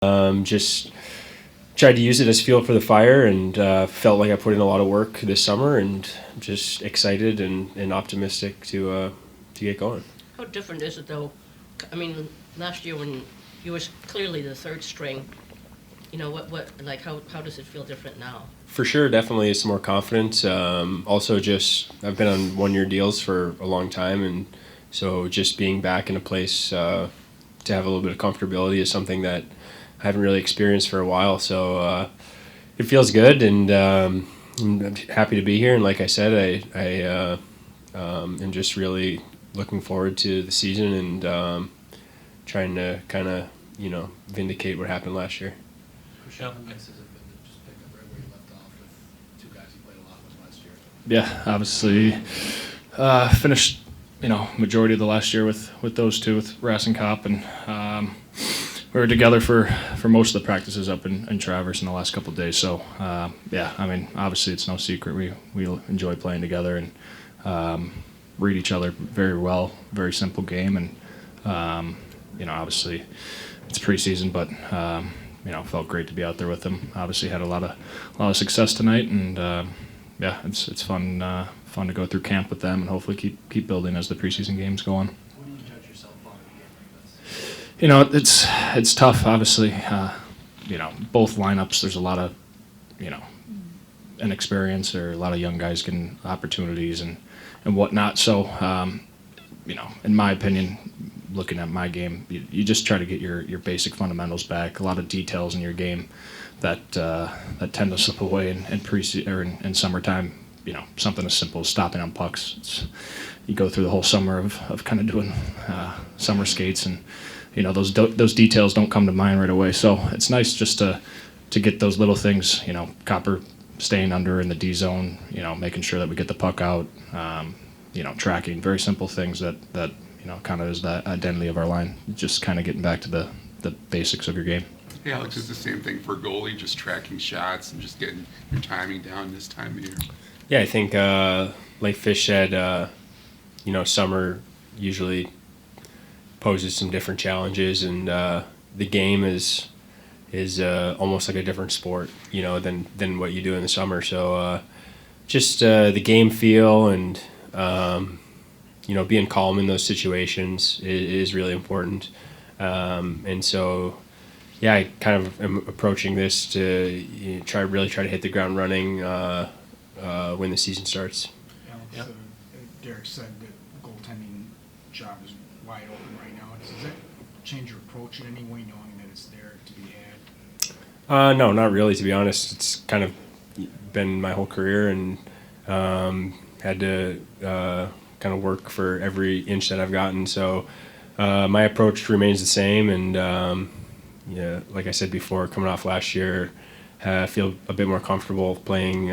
Just tried to use it as fuel for the fire, and felt like I put in a lot of work this summer, and just excited and optimistic to get going. How different is it though? I mean, last year when you were clearly the third string, how does it feel different now? For sure, definitely some more confidence. Also, just I've been on 1-year deals for a long time, and so just being back in a place to have a little bit of comfortability is something that I haven't really experienced for a while. So it feels good, and I'm happy to be here. And like I said, I am just really looking forward to the season and trying to kind of vindicate what happened last year. How nice has it been to just pick up right where you left off with two guys you played a lot with last year? Yeah, obviously finished majority of the last year with those two, with Rass and Kopp, and we were together for most of the practices up in Traverse in the last couple of days. So yeah, I mean, obviously it's no secret we enjoy playing together and read each other very well. Very simple game, and obviously it's preseason, but felt great to be out there with them. Obviously had a lot of success tonight, and yeah, it's fun to go through camp with them and hopefully keep building as the preseason games go on. What do you judge yourself on in a game like this? It's tough, obviously. Both lineups, there's a lot of inexperience, or a lot of young guys getting opportunities and whatnot. So in my opinion, looking at my game, you just try to get your basic fundamentals back. A lot of details in your game that tend to slip away in summertime. Something as simple as stopping on pucks. You go through the whole summer of kind of doing summer skates, and those details don't come to mind right away. So it's nice just to get those little things. Copper staying under in the D zone. Making sure that we get the puck out. Tracking, very simple things that kind of is the identity of our line. Just kind of getting back to the basics of your game. Hey, Alex, is the same thing for goalie, just tracking shots and just getting your timing down this time of year? Yeah, I think like Fish said, summer usually poses some different challenges, and the game is almost like a different sport, than what you do in the summer. So just the game feel and being calm in those situations is really important. And so, yeah, I kind of am approaching this to try to hit the ground running when the season starts. Alex, Derek said that goaltending job is wide open right now. Does that change your approach in any way, knowing that it's there to be had? No, not really, to be honest. It's kind of been my whole career, and had to kind of work for every inch that I've gotten. So my approach remains the same, and like I said before, coming off last year, I feel a bit more comfortable playing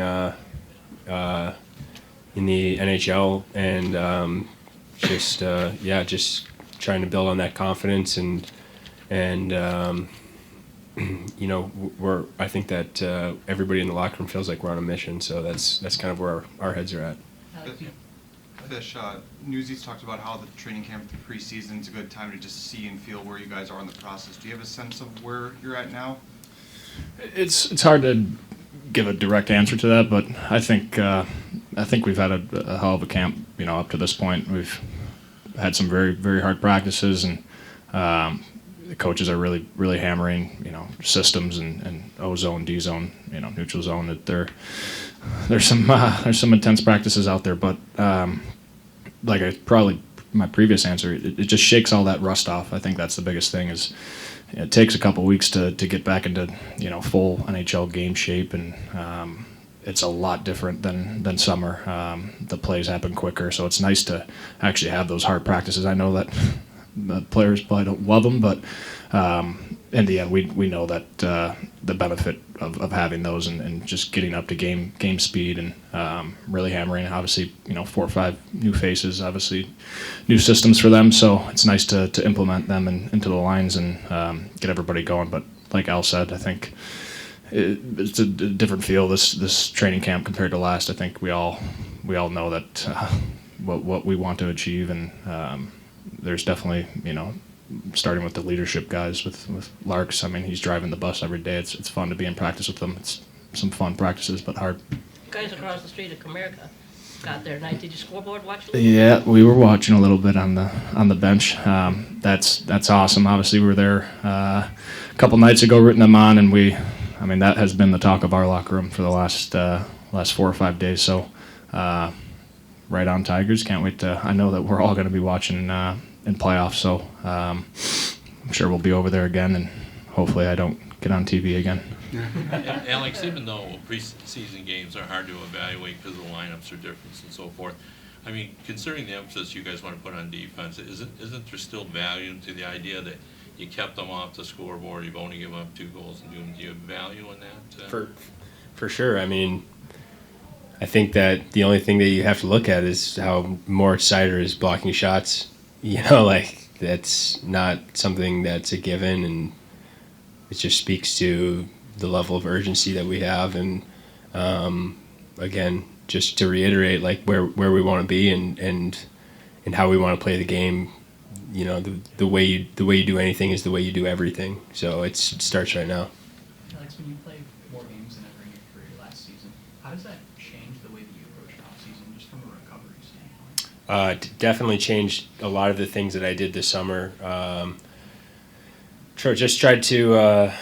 in the NHL, and just trying to build on that confidence, and I think that everybody in the locker room feels like we're on a mission. So that's kind of where our heads are at. Fish, Newsies talked about how the training camp, the preseason, is a good time to just see and feel where you guys are in the process. Do you have a sense of where you're at now? It's hard to give a direct answer to that, but I think we've had a hell of a camp. Up to this point, we've had some very, very hard practices, and the coaches are really, really hammering systems and O zone, D zone, neutral zone. That there's some intense practices out there, but like probably my previous answer, it just shakes all that rust off. I think that's the biggest thing. Is it takes a couple weeks to get back into full NHL game shape, and it's a lot different than summer. The plays happen quicker, so it's nice to actually have those hard practices. I know that the players probably don't love them, but in the end, we know that the benefit of having those and just getting up to game speed and really hammering. Obviously, 4 or 5 new faces, obviously new systems for them. So it's nice to implement them into the lines and get everybody going. But like Al said, I think it's a different feel this training camp compared to last. I think we all know that what we want to achieve, and there's definitely starting with the leadership guys with Larks. I mean, he's driving the bus every day. It's fun to be in practice with him. It's some fun practices, but hard. You guys across the street at Comerica got there tonight. Did you scoreboard watch a little? Yeah, we were watching a little bit on the bench. That's awesome. Obviously, we were there a couple nights ago, rooting them on, and that has been the talk of our locker room for the last 4 or 5 days. So, right on Tigers. Can't wait to. I know that we're all going to be watching in playoffs. So, I'm sure we'll be over there again, and hopefully, I don't get on TV again. Alex, even though preseason games are hard to evaluate because the lineups are different and so forth, I mean, considering the emphasis you guys want to put on defense, isn't there still value to the idea that you kept them off the scoreboard, you've only given up 2 goals, and do you have value in that? For sure. I mean, I think that the only thing that you have to look at is how Moritz Seider is blocking shots. Like, that's not something that's a given, and it just speaks to the level of urgency that we have. And again, just to reiterate, like where we want to be and how we want to play the game. The way you do anything is the way you do everything. So it starts right now. Alex, when you play more games than ever in your career last season, how does that change the way that you approach an off-season, just from a recovery standpoint? Definitely changed a lot of the things that I did this summer. Just tried to.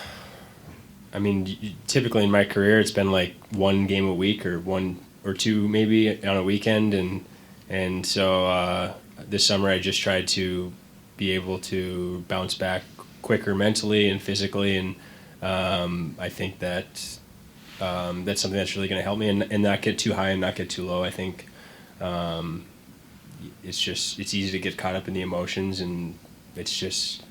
Typically in my career, it's been like 1 game a week or 1 or 2 maybe on a weekend, and so this summer I just tried to be able to bounce back quicker mentally and physically, and I think that that's something that's really going to help me, and not get too high and not get too low. I think it's easy to get caught up in the emotions, and it's just.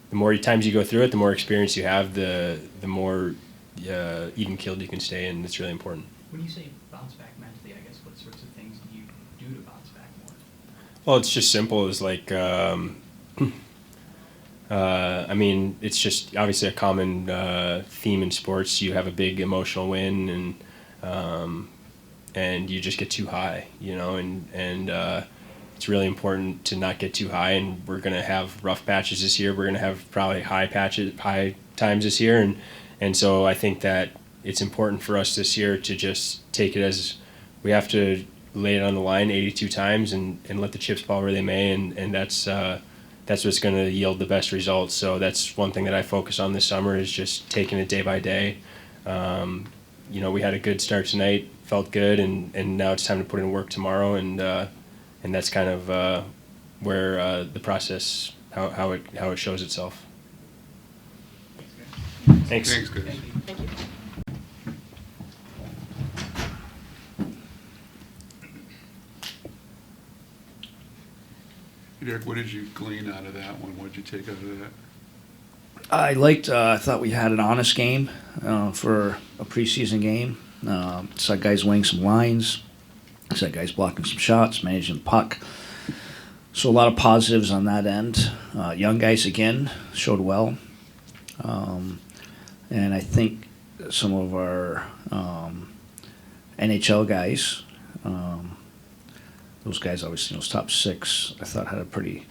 The more times you go through it, the more experience you have, the more even keeled you can stay, and it's really important. When you say bounce back mentally, I guess what sorts of things do you do to bounce back more? Well, it's just simple as like, it's just obviously a common theme in sports. You have a big emotional win, and you just get too high, and it's really important to not get too high, and we're going to have rough patches this year. We're going to have probably high times this year, and so I think that it's important for us this year to just take it as we have to lay it on the line 82 times and let the chips fall where they may, and that's what's going to yield the best results. So that's one thing that I focus on this summer, is just taking it day by day. We had a good start tonight, felt good, and now it's time to put in work tomorrow, and that's kind of where the process, how it shows itself. Thanks. Thanks, guys. Thank you. Derek, what did you glean out of that one? What did you take out of that? I thought we had an honest game for a preseason game. Saw guys weighing some lines. Saw guys blocking some shots, managing the puck. So a lot of positives on that end. Young guys, again, showed well. And I think some of our NHL guys, those guys obviously in those top 6, I thought had a pretty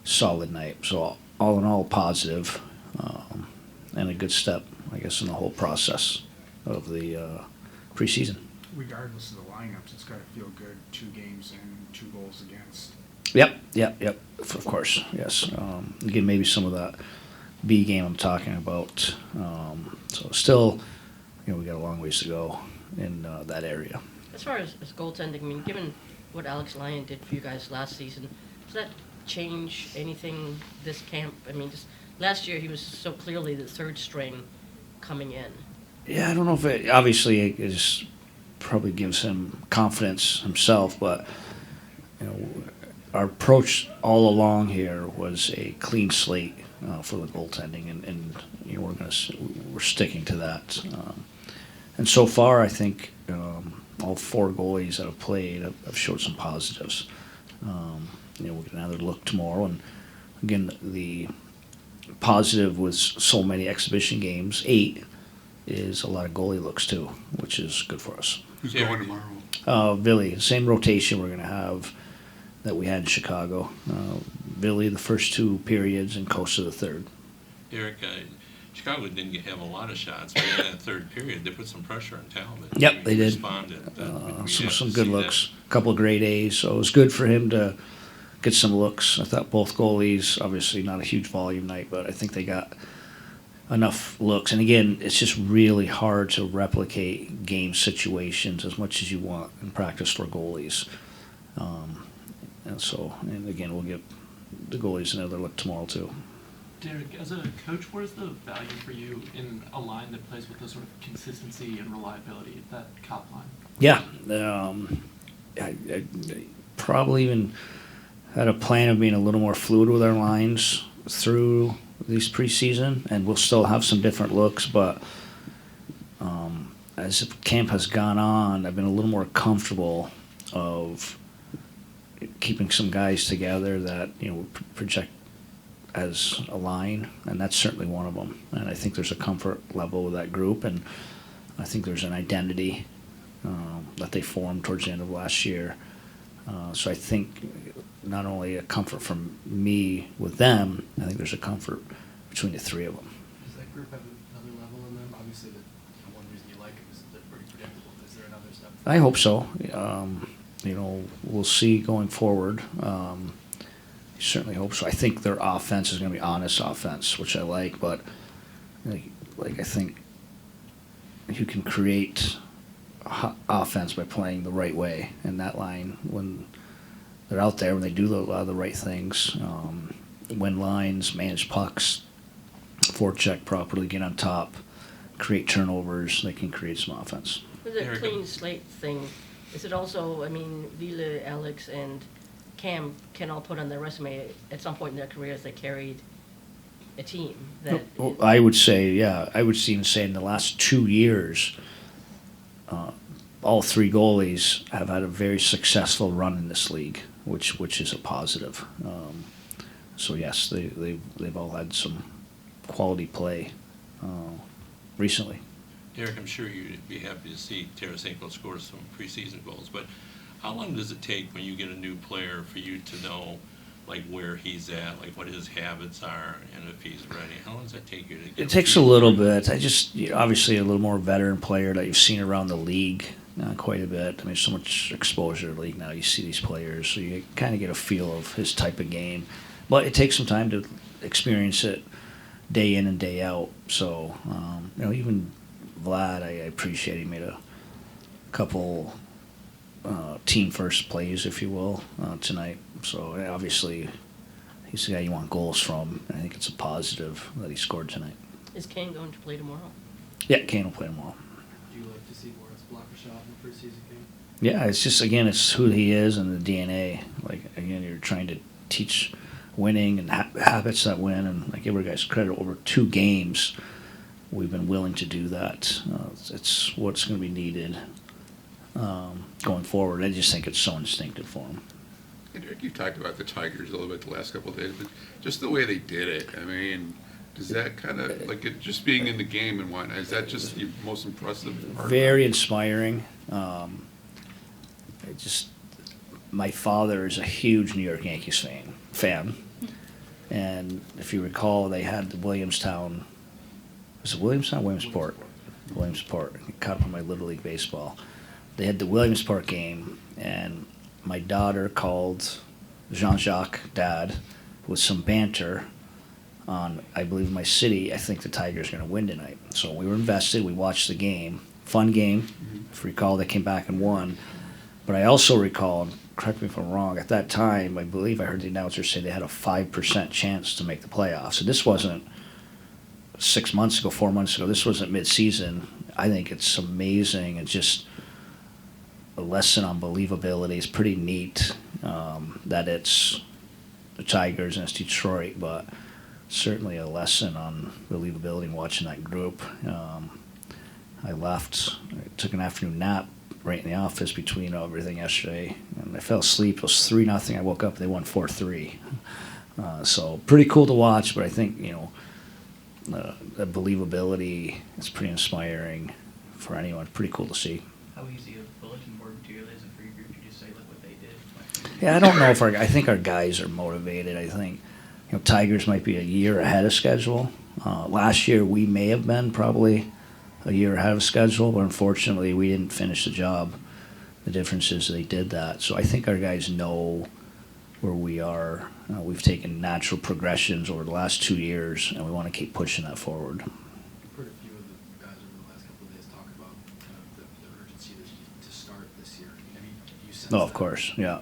solid night. So all in all, positive, and a good step, I guess, in the whole process of the preseason. Regardless of the lineups, it's got to feel good. 2 games in, 2 goals against. Yep. Of course, yes. Again, maybe some of that B game I'm talking about. So still, we got a long ways to go in that area. As far as goaltending, given what Alex Lyon did for you guys last season, does that change anything this camp? Just last year he was so clearly the 3rd string coming in. Yeah, I don't know if it just probably gives him confidence himself, but our approach all along here was a clean slate for the goaltending, and we're sticking to that. And so far, I think all 4 goalies that have played have showed some positives. We'll get another look tomorrow, and again, the positive with so many exhibition games, 8, is a lot of goalie looks too, which is good for us. Who's going tomorrow? Billy, same rotation we're going to have that we had in Chicago. Billy the first 2 periods and coast to the third. Derek, Chicago didn't have a lot of shots, but in that third period, they put some pressure on Talbot. Yep, they did. Responded. Some good looks, a couple of great A's. So it was good for him to get some looks. I thought both goalies, obviously not a huge volume night, but I think they got enough looks. And again, it's just really hard to replicate game situations as much as you want in practice for goalies. And again, we'll get the goalies another look tomorrow too. Derek, as a coach, what is the value for you in a line that plays with the sort of consistency and reliability, that top line? Yeah, I probably even had a plan of being a little more fluid with our lines through these preseason, and we'll still have some different looks, but as camp has gone on, I've been a little more comfortable of keeping some guys together that project as a line, and that's certainly one of them. And I think there's a comfort level with that group, and I think there's an identity that they formed towards the end of last year. So I think not only a comfort from me with them, I think there's a comfort between the 3 of them. Does that group have another level in them? Obviously, one reason you like them is that they're pretty predictable. Is there another step? I hope so. We'll see going forward. I certainly hope so. I think their offense is going to be honest offense, which I like, but I think you can create offense by playing the right way. And that line, when they're out there, when they do a lot of the right things, win lines, manage pucks, forecheck properly, get on top, create turnovers, they can create some offense. With the clean slate thing, is it also, Vila, Alex, and Cam can all put on their resume at some point in their careers they carried a team that... I would say, yeah, I would even say in the last 2 years, all 3 goalies have had a very successful run in this league, which is a positive. So yes, they've all had some quality play recently. Derek, I'm sure you'd be happy to see Tarasenko score some preseason goals, but how long does it take when you get a new player for you to know, where he's at, what his habits are, and if he's ready? How long does that take you to get? It takes a little bit. Obviously a little more veteran player that you've seen around the league quite a bit. So much exposure to the league now. You see these players, so you kind of get a feel of his type of game. But it takes some time to experience it day in and day out. So, even Vlad, I appreciate he made a couple team first plays, if you will, tonight. So obviously he's the guy you want goals from, and I think it's a positive that he scored tonight. Is Kane going to play tomorrow? Yeah, Kane will play tomorrow. Do you like to see Boris block a shot in the preseason game? Yeah, it's just, again, it's who he is and the DNA. Again, you're trying to teach winning and habits that win, and I give our guys credit. Over 2 games, we've been willing to do that. It's what's going to be needed going forward. I just think it's so instinctive for him. And Derek, you talked about the Tigers a little bit the last couple of days, but just the way they did it, does that kind of, it just being in the game and whatnot, is that just the most impressive part? Very inspiring. My father is a huge New York Yankees fan. And if you recall, they had the Williamstown, was it Williamstown? Williamsport. Williamsport. I caught up on my Little League baseball. They had the Williamsport game, and my daughter called Jean-Jacques, Dad, with some banter on, I believe, my city. I think the Tigers are going to win tonight. So we were invested. We watched the game. Fun game. If you recall, they came back and won. But I also recall, and correct me if I'm wrong, at that time, I believe I heard the announcer say they had a 5% chance to make the playoffs. So this wasn't 6 months ago, 4 months ago. This wasn't mid-season. I think it's amazing. It's just a lesson on believability. It's pretty neat that it's the Tigers and it's Detroit, but certainly a lesson on believability and watching that group. I left, I took an afternoon nap right in the office between everything yesterday, and I fell asleep. It was 3-0. I woke up, they won 4-3. So pretty cool to watch, but I think, the believability is pretty inspiring for anyone. Pretty cool to see. How easy of bulletin board material is it for your group to just say, look what they did? Yeah, I don't know if I think our guys are motivated. I think, Tigers might be a year ahead of schedule. Last year we may have been probably a year ahead of schedule, but unfortunately we didn't finish the job. The difference is they did that. So I think our guys know where we are. We've taken natural progressions over the last 2 years, and we want to keep pushing that forward. I've heard a few of the guys over the last couple of days talk about kind of the urgency to start this year. Have you sensed Oh, of that? course, yeah.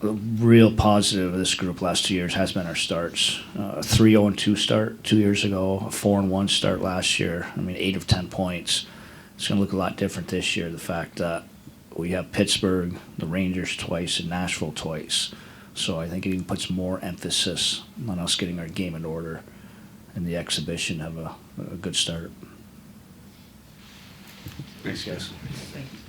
The real positive of this group last 2 years has been our starts. 3-0-2 start 2 years ago, a 4-1 start last year. 8 of 10 points. It's going to look a lot different this year. The fact that we have Pittsburgh, the Rangers twice, and Nashville twice. So I think it even puts more emphasis on us getting our game in order and the exhibition have a good start. Thanks, guys. Thank you.